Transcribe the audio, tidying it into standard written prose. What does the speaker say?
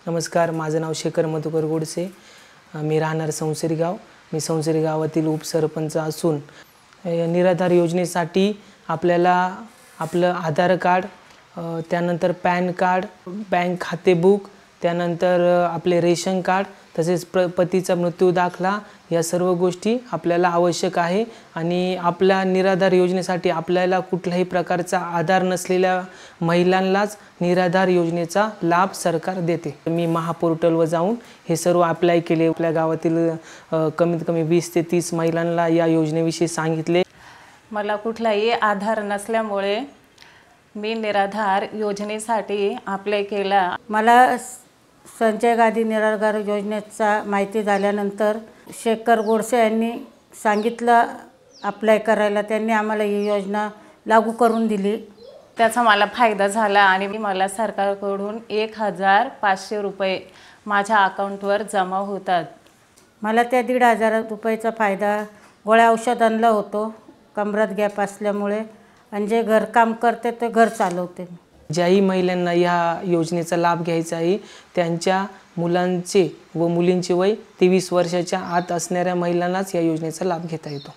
नमस्कार, माझं नाव शेखर मधुकर गोडसे. मी राहणार संसरी गाव. मी संसरी गावातील उपसरपंच असून निराधार योजनेसाठी आपल्याला आपलं आधार कार्ड, त्यानंतर पॅन कार्ड, बँक खाते बुक, त्यानंतर आपले रेशन कार्ड, तसेच पतीचा मृत्यू दाखला, या सर्व गोष्टी आपल्याला आवश्यक आहे. आणि आपल्या निराधार योजनेसाठी आपल्याला कुठल्याही प्रकारचा आधार नसलेल्या महिलांनाच निराधार योजनेचा लाभ सरकार देते. मी महापोर्टलवर जाऊन हे सर्व अप्लाय केले. आपल्या गावातील कमीत कमी 20 ते 30 महिलांना या योजनेविषयी सांगितले. मला कुठलाही आधार नसल्यामुळे मी निराधार योजनेसाठी अप्लाय केला. मला संजय गांधी निराधार योजनेचा माहिती झाल्यानंतर शेखर गोडसे यांनी सांगितलं अप्लाय करायला. त्यांनी आम्हाला ही योजना लागू करून दिली. त्याचा मला फायदा झाला आणि मला सरकारकडून 1500 रुपये माझ्या अकाउंटवर जमा होतात. मला त्या 1500 रुपयाचा फायदा गोळ्या औषधांना होतो. कमरात गॅप असल्यामुळे आणि जे घरकाम करते ते घर चालवते. ज्याही महिलांना या योजनेचा लाभ घ्यायचा आहे त्यांच्या मुलांचे व मुलींचे वय 23 वर्षाच्या आत असणाऱ्या महिलांनाच या योजनेचा लाभ घेता येतो.